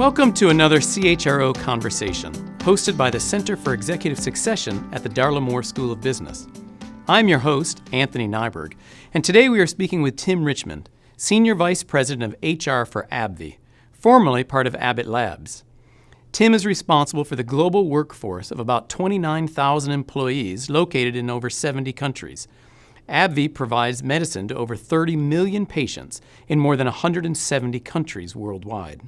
Welcome to another CHRO Conversation, hosted by the Center for Executive Succession at the Darla Moore School of Business. I'm your host, Anthony Nyberg, and today we are speaking with Tim Richmond, Senior Vice President of HR for AbbVie, formerly part of Abbott Labs. Tim is responsible for the global workforce of about 29,000 employees located in over 70 countries. AbbVie provides medicine to over 30 million patients in more than 170 countries worldwide.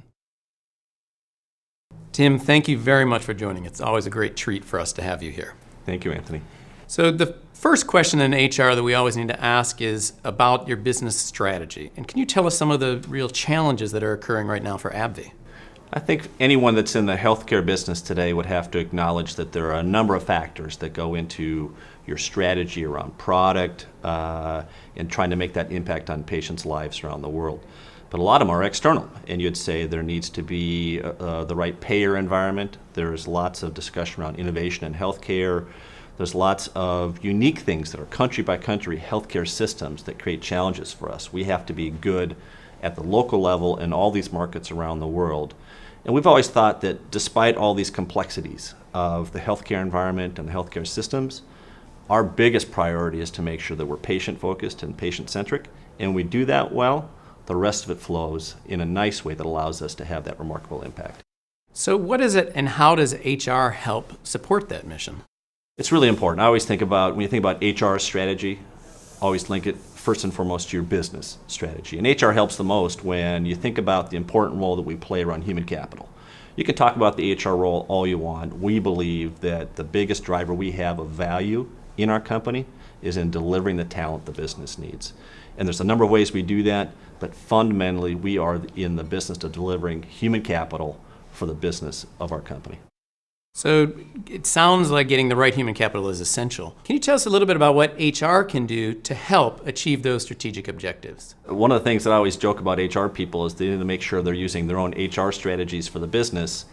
Tim, thank you very much for joining. It's always a great treat for us to have you here. Thank you, Anthony. So the first question in HR that we always need to ask is about your business strategy. And can you tell us some of the real challenges that are occurring right now for AbbVie? I think anyone that's in the healthcare business today would have to acknowledge that there are a number of factors that go into your strategy around product and trying to make that impact on patients' lives around the world. But a lot of them are external, and you'd say there needs to be the right payer environment. There's lots of discussion around innovation in healthcare. There's lots of unique things that are country by country healthcare systems that create challenges for us. We have to be good at the local level in all these markets around the world. And we've always thought that despite all these complexities of the healthcare environment and the healthcare systems, our biggest priority is to make sure that we're patient-focused and patient-centric. And we do that well, the rest of it flows in a nice way that allows us to have that remarkable impact. So what is it and how does HR help support that mission? It's really important. I always think about, when you think about HR strategy, always link it first and foremost to your business strategy. And HR helps the most when you think about the important role that we play around human capital. You can talk about the HR role all you want. We believe that the biggest driver we have of value in our company is in delivering the talent the business needs. And there's a number of ways we do that, but fundamentally we are in the business of delivering human capital for the business of our company. So it sounds like getting the right human capital is essential. Can you tell us a little bit about what HR can do to help achieve those strategic objectives? One of the things that I always joke about HR people is they need to make sure they're using their own HR strategies for the business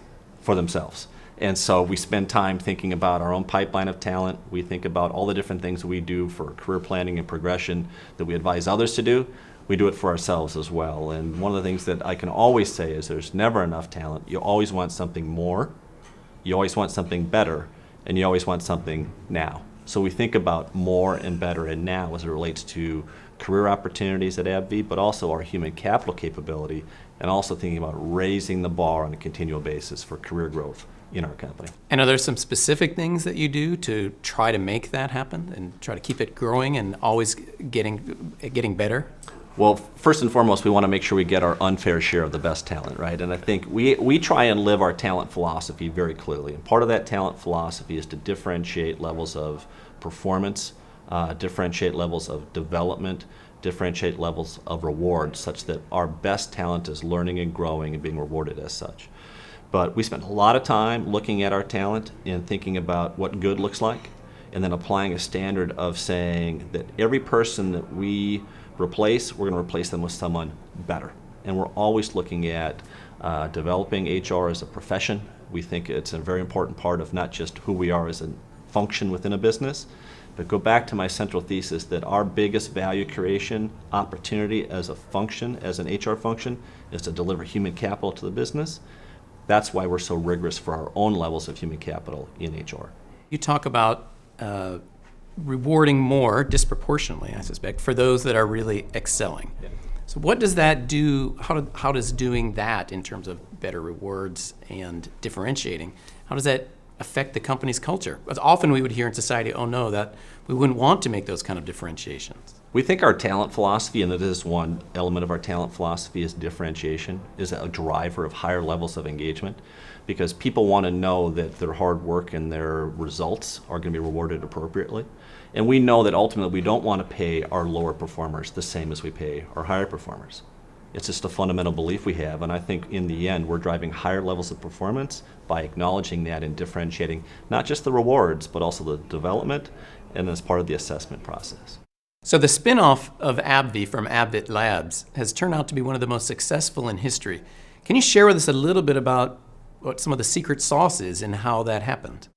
for themselves. And so we spend time thinking about our own pipeline of talent. We think about all the different things we do for career planning and progression that we advise others to do. We do it for ourselves as well. And one of the things that I can always say is there's never enough talent. You always want something more. You always want something better, and you always want something now. So we think about more and better and now as it relates to career opportunities at AbbVie, but also our human capital capability, and also thinking about raising the bar on a continual basis for career growth in our company. And are there some specific things that you do to try to make that happen and try to keep it growing and always getting better? Well, first and foremost, we want to make sure we get our unfair share of the best talent, right? And I think we try and live our talent philosophy very clearly. And part of that talent philosophy is to differentiate levels of performance, differentiate levels of development, differentiate levels of reward, such that our best talent is learning and growing and being rewarded as such. But we spend a lot of time looking at our talent and thinking about what good looks like, and then applying a standard of saying that every person that we replace, we're going to replace them with someone better. And we're always looking at developing HR as a profession. We think it's a very important part of not just who we are as a function within a business, but go back to my central thesis that our biggest value creation opportunity as a function, as an HR function, is to deliver human capital to the business. That's why we're so rigorous for our own levels of human capital in HR. You talk about rewarding more disproportionately, I suspect, for those that are really excelling. Yeah. So what does that do, how does doing that in terms of better rewards and differentiating, how does that affect the company's culture? Because often we would hear in society, oh no, that we wouldn't want to make those kind of differentiations. We think our talent philosophy, and that is one element of our talent philosophy, is differentiation, is a driver of higher levels of engagement, because people want to know that their hard work and their results are going to be rewarded appropriately. And we know that ultimately we don't want to pay our lower performers the same as we pay our higher performers. It's just a fundamental belief we have, and I think in the end we're driving higher levels of performance by acknowledging that and differentiating not just the rewards, but also the development and as part of the assessment process. So the spin-off of AbbVie from Abbott Labs has turned out to be one of the most successful in history. Can you share with us a little bit about what some of the secret sauce is and how that happened?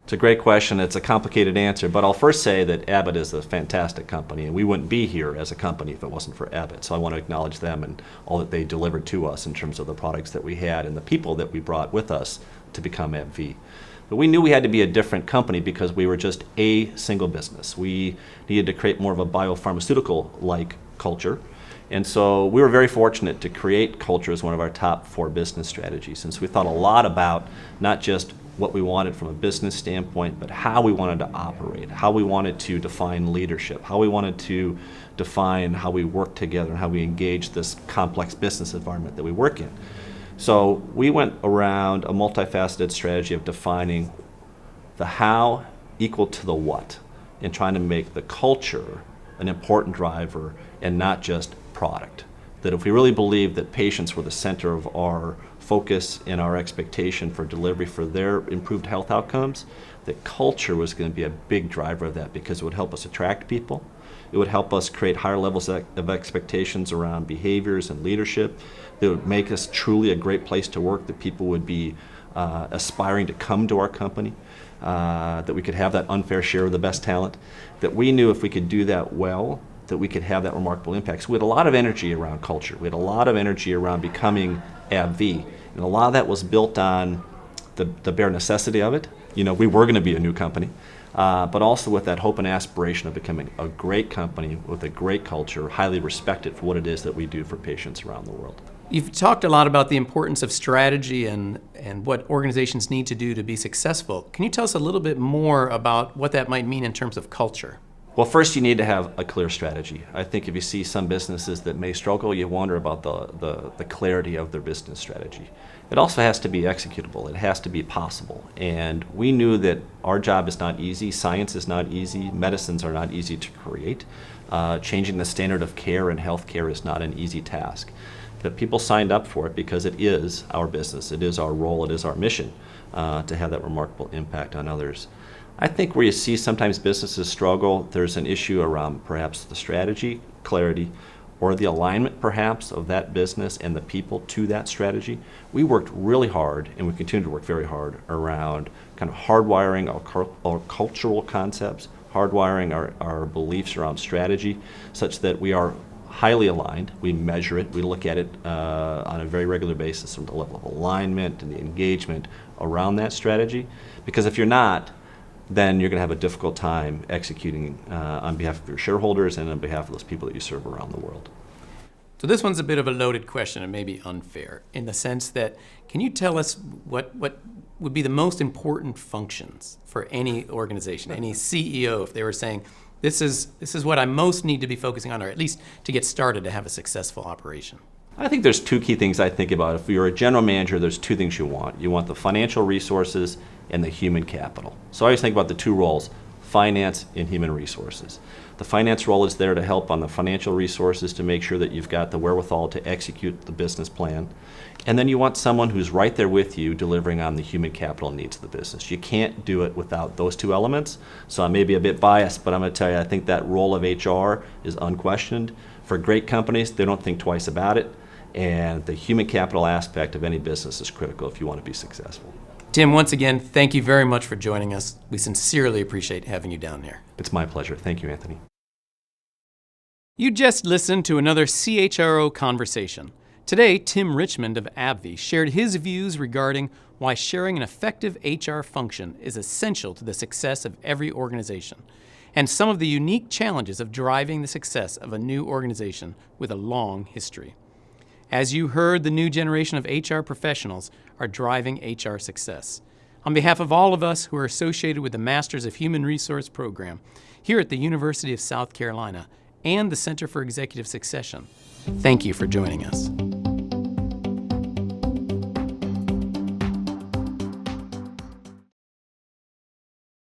It's a great question. It's a complicated answer, but I'll first say that Abbott is a fantastic company, and we wouldn't be here as a company if it wasn't for Abbott. So I want to acknowledge them and all that they delivered to us in terms of the products that we had and the people that we brought with us to become AbbVie. But we knew we had to be a different company because we were just a single business. We needed to create more of a biopharmaceutical-like culture. And so we were very fortunate to create culture as one of our top 4 business strategies. Since we thought a lot about not just what we wanted from a business standpoint, but how we wanted to operate, how we wanted to define leadership, how we wanted to define how we work together and how we engage this complex business environment that we work in. So we went around a multifaceted strategy of defining the how equal to the what and trying to make the culture an important driver and not just product. That if we really believed that patients were the center of our focus and our expectation for delivery for their improved health outcomes, that culture was going to be a big driver of that because it would help us attract people. It would help us create higher levels of expectations around behaviors and leadership. It would make us truly a great place to work, that people would be aspiring to come to our company, that we could have that unfair share of the best talent, that we knew if we could do that well, that we could have that remarkable impact. So we had a lot of energy around culture. We had a lot of energy around becoming AbbVie. And a lot of that was built on the bare necessity of it. You know, we were going to be a new company, but also with that hope and aspiration of becoming a great company with a great culture, highly respected for what it is that we do for patients around the world. You've talked a lot about the importance of strategy and what organizations need to do to be successful. Can you tell us a little bit more about what that might mean in terms of culture? Well, first you need to have a clear strategy. I think if you see some businesses that may struggle, you wonder about the clarity of their business strategy. It also has to be executable. It has to be possible. And we knew that our job is not easy. Science is not easy. Medicines are not easy to create. Changing the standard of care in healthcare is not an easy task. But people signed up for it because it is our business. It is our role. It is our mission to have that remarkable impact on others. I think where you see sometimes businesses struggle, there's an issue around perhaps the strategy, clarity, or the alignment perhaps of that business and the people to that strategy. We worked really hard, and we continue to work very hard around kind of hardwiring our cultural concepts, hardwiring our beliefs around strategy, such that we are highly aligned. We measure it. We look at it on a very regular basis from the level of alignment and the engagement around that strategy. Because if you're not, then you're going to have a difficult time executing on behalf of your shareholders and on behalf of those people that you serve around the world. So this one's a bit of a loaded question and maybe unfair in the sense that, can you tell us what would be the most important functions for any organization, any CEO, if they were saying, this is what I most need to be focusing on, or at least to get started to have a successful operation? I think there's 2 key things I think about. If you're a general manager, there's 2 things you want. You want the financial resources and the human capital. So I always think about the 2 roles, finance and human resources. The finance role is there to help on the financial resources to make sure that you've got the wherewithal to execute the business plan. And then you want someone who's right there with you delivering on the human capital needs of the business. You can't do it without those 2 elements. So I may be a bit biased, but I'm going to tell you, I think that role of HR is unquestioned. For great companies, they don't think twice about it. And the human capital aspect of any business is critical if you want to be successful. Tim, once again, thank you very much for joining us. We sincerely appreciate having you down here. It's my pleasure. Thank you, Anthony. You just listened to another CHRO conversation. Today, Tim Richmond of AbbVie shared his views regarding why sharing an effective HR function is essential to the success of every organization, and some of the unique challenges of driving the success of a new organization with a long history. As you heard, the new generation of HR professionals are driving HR success. On behalf of all of us who are associated with the Masters of Human Resource program here at the University of South Carolina and the Center for Executive Succession, thank you for joining us.